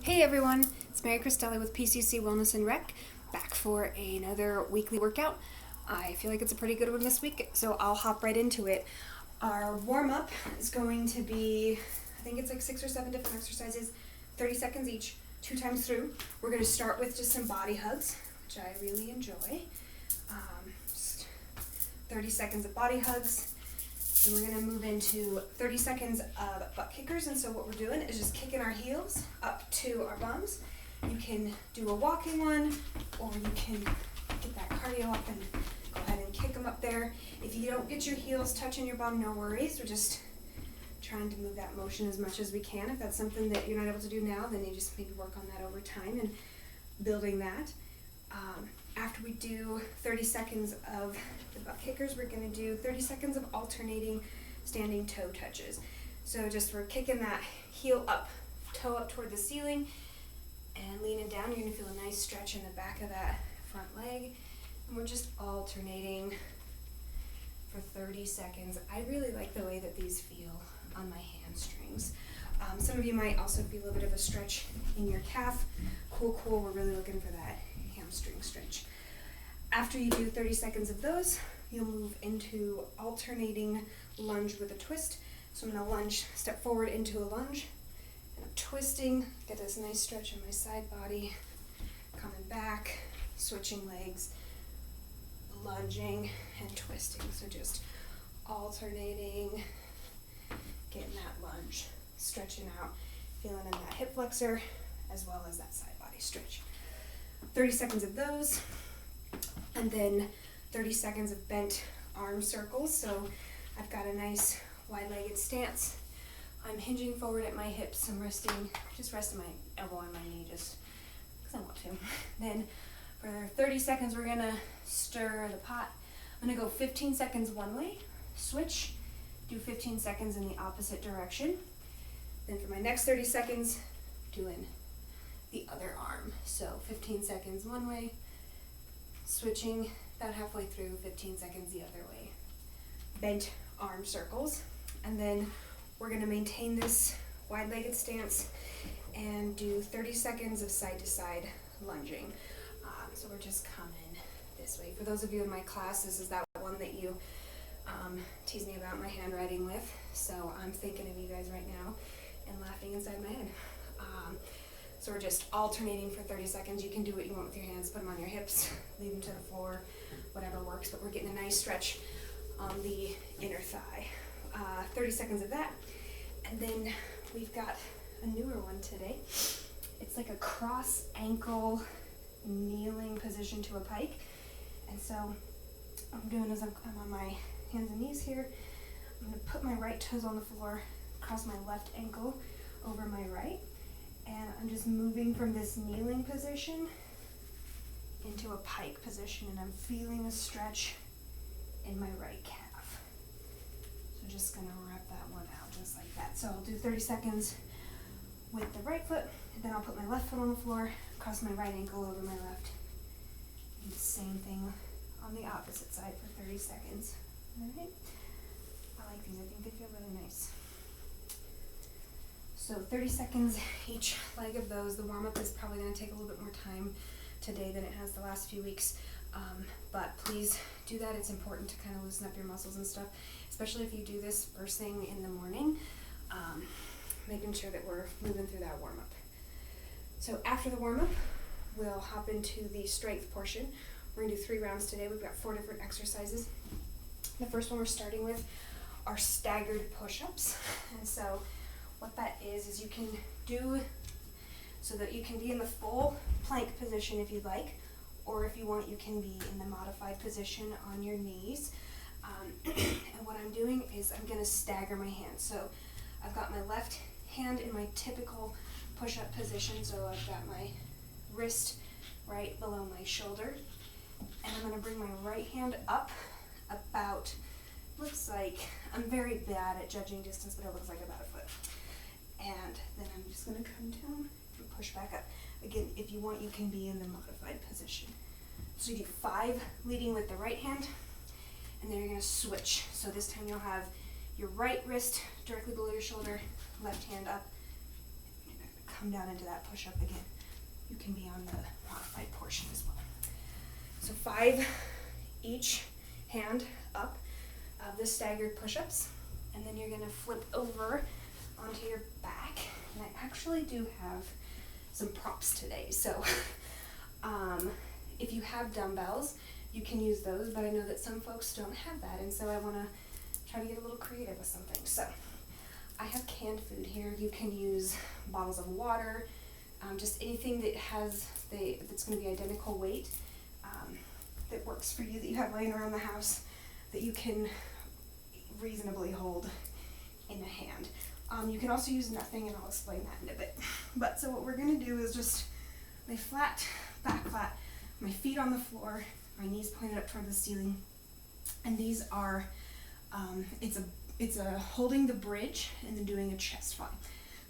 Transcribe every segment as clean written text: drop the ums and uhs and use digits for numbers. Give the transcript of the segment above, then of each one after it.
Hey everyone, it's Mary Cristelli with PCC Wellness and Rec, back for another weekly workout. I feel like it's a pretty good one this week, so I'll hop right into it. Our warm-up is going to be, I think it's like 6 or 7 different exercises, 30 seconds each, 2 times through. We're going to start with just some body hugs, which I really enjoy. Just 30 seconds of body hugs. And we're going to move into 30 seconds of butt kickers. And so what we're doing is just kicking our heels up to our bums. You can do a walking one, or you can get that cardio up and go ahead and kick them up there. If you don't get your heels touching your bum, no worries. We're just trying to move that motion as much as we can. If that's something that you're not able to do now, then you just maybe work on that over time and building that. After we do 30 seconds of the butt kickers, we're going to do 30 seconds of alternating standing toe touches. So just we're kicking that heel up, toe up toward the ceiling, and leaning down. You're going to feel a nice stretch in the back of that front leg. And we're just alternating for 30 seconds. I really like the way that these feel on my hamstrings. Some of you might also feel a little bit of a stretch in your calf. Cool. We're really looking for that hamstring stretch. After you do 30 seconds of those, you'll move into alternating lunge with a twist. So I'm going to lunge, step forward into a lunge, and I'm twisting, get this nice stretch in my side body, coming back, switching legs, lunging, and twisting. So just alternating, getting that lunge, stretching out, feeling in that hip flexor, as well as that side body stretch. 30 seconds of those, and then 30 seconds of bent arm circles. So I've got a nice wide-legged stance. I'm hinging forward at my hips. I'm resting my elbow on my knee just because I want to. Then for 30 seconds, we're gonna stir the pot. I'm gonna go 15 seconds one way, switch, do 15 seconds in the opposite direction. Then for my next 30 seconds, doing the other arm. So 15 seconds one way, switching about halfway through, 15 seconds the other way. Bent arm circles. And then we're going to maintain this wide-legged stance and do 30 seconds of side-to-side lunging. So we're just coming this way. For those of you in my class, this is that one that you tease me about my handwriting with. So I'm thinking of you guys right now and laughing inside my head. So we're just alternating for 30 seconds. You can do what you want with your hands, put them on your hips, leave them to the floor, whatever works, but we're getting a nice stretch on the inner thigh. 30 seconds of that, and then we've got a newer one today. It's like a cross ankle kneeling position to a pike, and so what I'm doing is I'm on my hands and knees here. I'm going to put my right toes on the floor, cross my left ankle over my right, and I'm just moving from this kneeling position into a pike position, and I'm feeling a stretch in my right calf. So just gonna wrap that one out just like that. So I'll do 30 seconds with the right foot, and then I'll put my left foot on the floor, cross my right ankle over my left. And the same thing on the opposite side for 30 seconds. All right? I like these, I think they feel really nice. So 30 seconds each leg of those. The warm-up is probably going to take a little bit more time today than it has the last few weeks, but please do that. It's important to kind of loosen up your muscles and stuff, especially if you do this first thing in the morning, making sure that we're moving through that warm-up. So after the warm-up, we'll hop into the strength portion. We're going to do 3 rounds today. We've got 4 different exercises. The first one we're starting with are staggered push-ups, and so what that is you can do so that you can be in the full plank position if you'd like, or if you want, you can be in the modified position on your knees. And what I'm doing is I'm going to stagger my hands. So I've got my left hand in my typical push-up position, so I've got my wrist right below my shoulder, and I'm going to bring my right hand up about, looks like, I'm very bad at judging distance, but it looks like about a foot. And then I'm just going to come down and push back up. Again, if you want, you can be in the modified position. So you do 5 leading with the right hand, and then you're going to switch. So this time you'll have your right wrist directly below your shoulder, left hand up, come down into that push-up again. You can be on the modified portion as well. So 5 each hand up of the staggered push-ups, and then you're gonna flip over onto your back. And I actually do have some props today, so if you have dumbbells, you can use those, but I know that some folks don't have that, and so I wanna try to get a little creative with something. So I have canned food here. You can use bottles of water, just anything that that's going to be identical weight, that works for you, that you have laying around the house, that you can reasonably hold in a hand. You can also use nothing, and I'll explain that in a bit. But so what we're going to do is just lay flat, back flat, my feet on the floor, my knees pointed up toward the ceiling, and these are it's a holding the bridge and then doing a chest fly.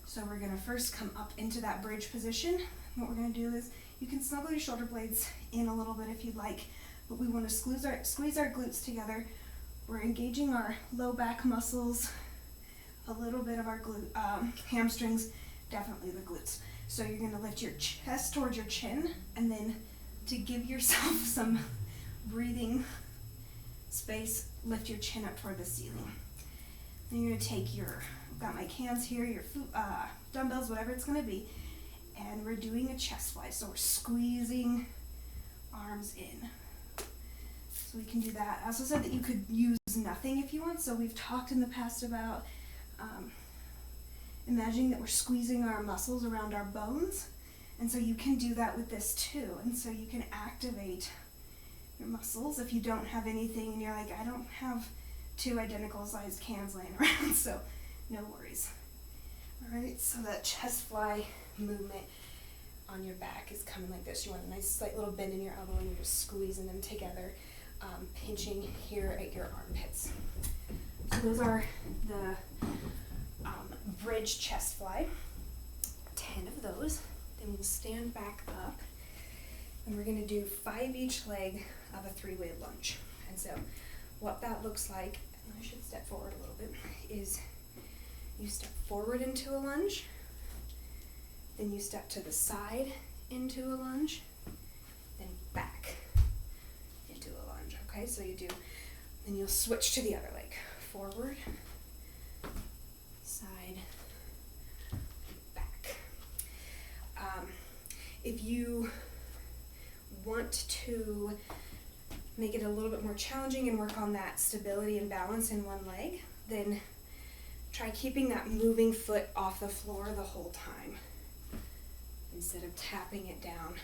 So we're gonna first come up into that bridge position. What we're gonna do is, you can snuggle your shoulder blades in a little bit if you'd like, but we wanna squeeze our glutes together. We're engaging our low back muscles, a little bit of our hamstrings, definitely the glutes. So you're gonna lift your chest towards your chin, and then to give yourself some breathing space, lift your chin up toward the ceiling. Then you're gonna take I've got my cans here, your dumbbells, whatever it's gonna be, and we're doing a chest fly. So we're squeezing arms in. So we can do that. I also said that you could use nothing if you want. So we've talked in the past about imagining that we're squeezing our muscles around our bones. And so you can do that with this too. And so you can activate your muscles if you don't have anything and you're like, I don't have 2 identical sized cans laying around, so no worries. All right, so that chest fly movement on your back is coming like this. You want a nice slight little bend in your elbow, and you're just squeezing them together, pinching here at your armpits. So those are the bridge chest fly, 10 of those. Then we'll stand back up, and we're gonna do 5 each leg of a 3-way lunge. And so what that looks like, and I should step forward a little bit, is you step forward into a lunge, then you step to the side into a lunge, then back into a lunge, okay? So you do, then you'll switch to the other leg. Forward, side, back. If you want to make it a little bit more challenging and work on that stability and balance in one leg, then try keeping that moving foot off the floor the whole time instead of tapping it down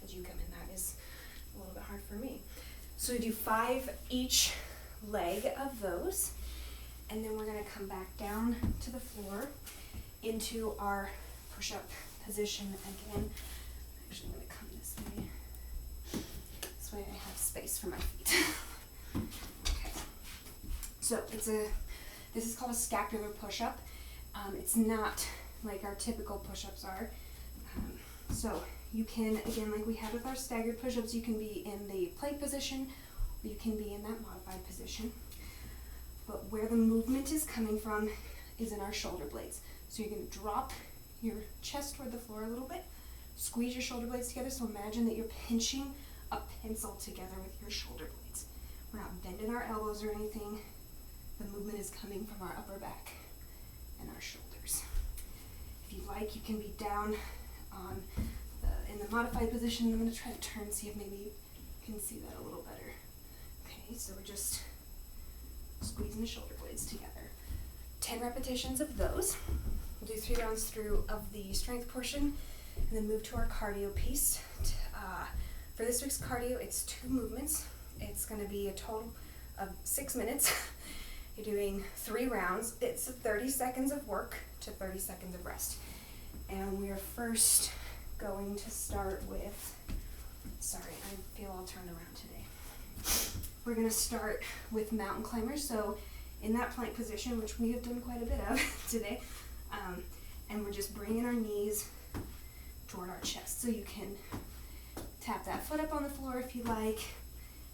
as you come in. That is a little bit hard for me. So we do 5 each leg of those, and then we're going to come back down to the floor into our push-up position again. Actually, I'm going to come this way. This way I have space for my feet. Okay. So this is called a scapular push-up. It's not like our typical push-ups are. So you can, again, like we had with our staggered push-ups, you can be in the plank position, or you can be in that modified position. But where the movement is coming from is in our shoulder blades. So you're going to drop your chest toward the floor a little bit, squeeze your shoulder blades together. So imagine that you're pinching a pencil together with your shoulder blades. We're not bending our elbows or anything. The movement is coming from our upper back and our shoulders. If you'd like, you can be down in the modified position. I'm going to try to turn, see if maybe you can see that a little better. Okay, so we're just squeezing the shoulder blades together. 10 repetitions of those. We'll do 3 rounds through of the strength portion, and then move to our cardio piece. For this week's cardio, it's 2 movements. It's going to be a total of 6 minutes. You're doing 3 rounds. It's 30 seconds of work to 30 seconds of rest. And we are first going to start with, sorry, I feel all turned around today. We're going to start with mountain climbers. So in that plank position, which we have done quite a bit of today, and we're just bringing our knees toward our chest. So you can tap that foot up on the floor if you like.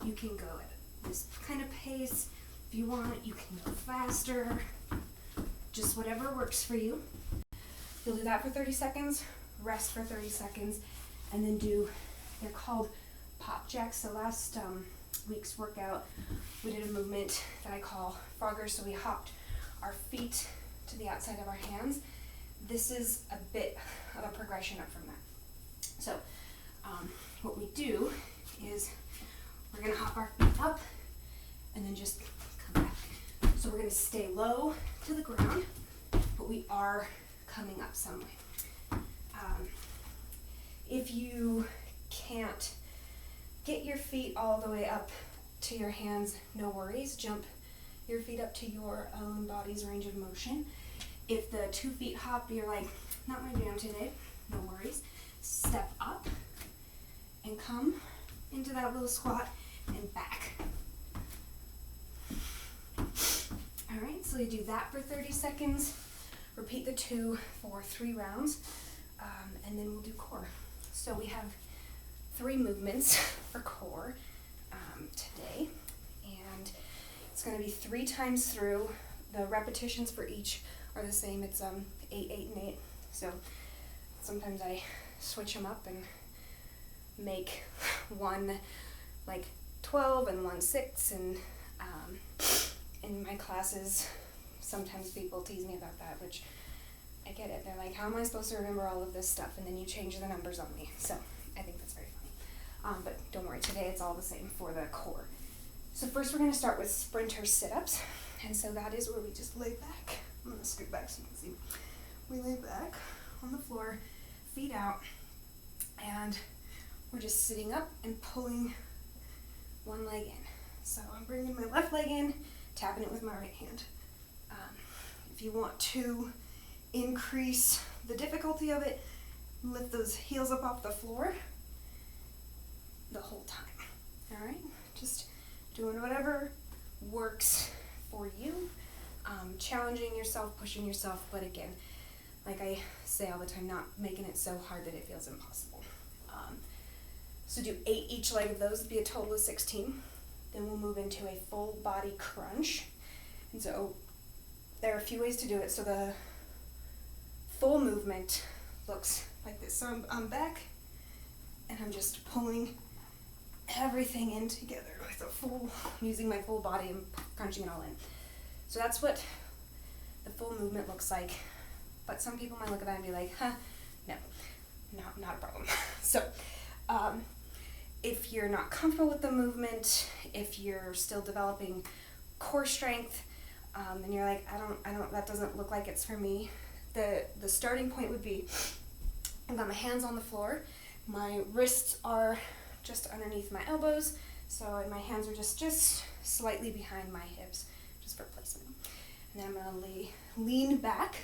You can go at this kind of pace. If you want, you can go faster. Just whatever works for you. You'll do that for 30 seconds, rest for 30 seconds, and then they're called pop jacks. So last week's workout, we did a movement that I call froggers. So we hopped our feet to the outside of our hands. This is a bit of a progression up from that. So what we do is we're gonna hop our feet up and then just come back. So we're gonna stay low to the ground, but we are coming up some way. If you can't get your feet all the way up to your hands, no worries. Jump your feet up to your own body's range of motion. If the 2 feet hop, you're like, not my jam today, no worries. Step up and come into that little squat and back. All right, so you do that for 30 seconds. Repeat the 2 for 3 rounds, and then we'll do core. So we have 3 movements for core today, and it's going to be 3 times through. The repetitions for each are the same. It's 8, 8, and 8. So sometimes I switch them up and make one like 12 and one 6, and in my classes sometimes people tease me about that, which I get it. They're like, how am I supposed to remember all of this stuff? And then you change the numbers on me. So I think that's very funny. But don't worry, today it's all the same for the core. So first we're going to start with sprinter sit-ups. And so that is where we just lay back. I'm going to scoot back so you can see. We lay back on the floor, feet out, and we're just sitting up and pulling one leg in. So I'm bringing my left leg in, tapping it with my right hand. If you want to increase the difficulty of it, lift those heels up off the floor the whole time. All right, just doing whatever works for you, challenging yourself, pushing yourself, but again, like I say all the time, not making it so hard that it feels impossible. So do 8 each leg of those, be a total of 16. Then we'll move into a full body crunch. And so there are a few ways to do it. So the full movement looks like this. So I'm back and I'm just pulling everything in together with using my full body and crunching it all in. So that's what the full movement looks like. But some people might look at that and be like, no, not a problem. So if you're not comfortable with the movement, if you're still developing core strength, and you're like, I don't, that doesn't look like it's for me, the starting point would be, I've got my hands on the floor, my wrists are just underneath my elbows, so my hands are just slightly behind my hips, just for placement. And then I'm gonna lean back,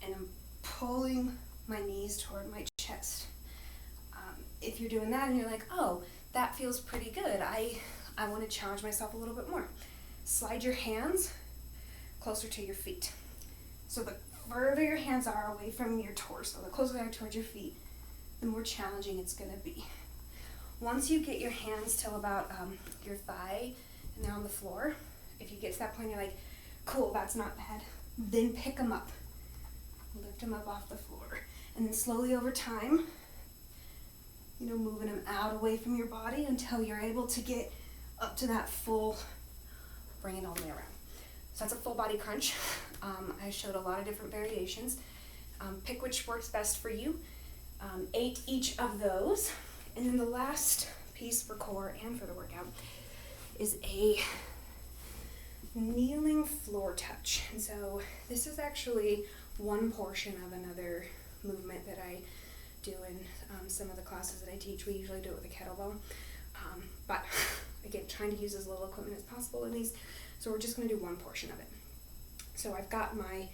and I'm pulling my knees toward my chest. If you're doing that and you're like, oh, that feels pretty good, I want to challenge myself a little bit more, slide your hands closer to your feet. So the further your hands are away from your torso, the closer they are towards your feet, the more challenging it's going to be. Once you get your hands till about your thigh and they're on the floor, if you get to that point you're like, cool, that's not bad, then pick them up. Lift them up off the floor. And then slowly over time, moving them out away from your body until you're able to get up to that full, bring it all the way around. So that's a full body crunch. I showed a lot of different variations. Pick which works best for you. 8 each of those. And then the last piece for core and for the workout is a kneeling floor touch. And so this is actually one portion of another movement that I do in some of the classes that I teach. We usually do it with a kettlebell. But again, trying to use as little equipment as possible in these. So we're just going to do one portion of it. So I've got my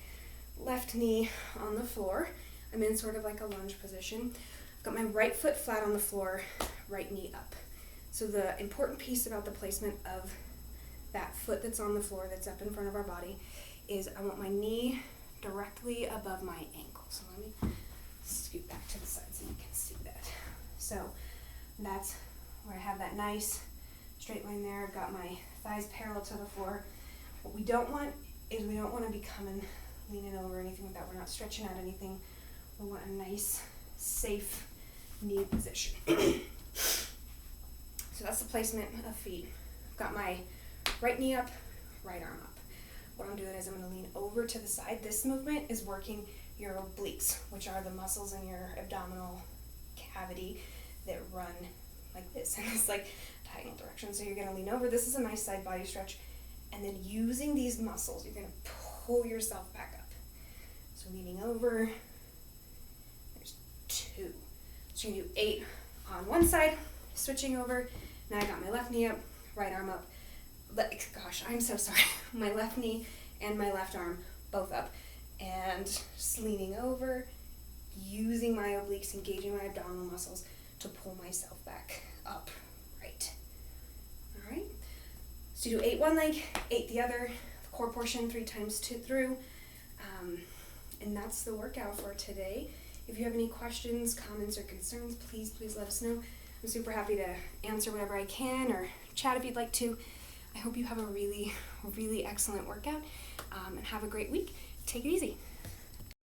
left knee on the floor. I'm in sort of like a lunge position. I've got my right foot flat on the floor, right knee up. So the important piece about the placement of that foot that's on the floor, that's up in front of our body, is I want my knee directly above my ankle. So let me scoot back to the side so you can see that. So that's where I have that nice straight line there. I've got my thighs parallel to the floor. What we don't want is we don't want to be coming leaning over or anything like that. We're not stretching out anything. We want a nice, safe knee position. So that's the placement of feet. I've got my right knee up, right arm up. What I'm doing is I'm going to lean over to the side. This movement is working your obliques, which are the muscles in your abdominal cavity that run like this in this like diagonal direction. So you're going to lean over. This is a nice side body stretch. And then using these muscles, you're going to pull yourself back up. So leaning over, there's 2. So you're going to do 8 on one side, switching over. Now I got my left knee up, right arm up. Gosh, I'm so sorry. My left knee and my left arm both up. And just leaning over, using my obliques, engaging my abdominal muscles to pull myself back up. Right. All right. So do 8 one leg, 8 the other, the core portion 3 times 2 through. And that's the workout for today. If you have any questions, comments, or concerns, please let us know. I'm super happy to answer whatever I can or chat if you'd like to. I hope you have a really, really excellent workout and have a great week. Take it easy.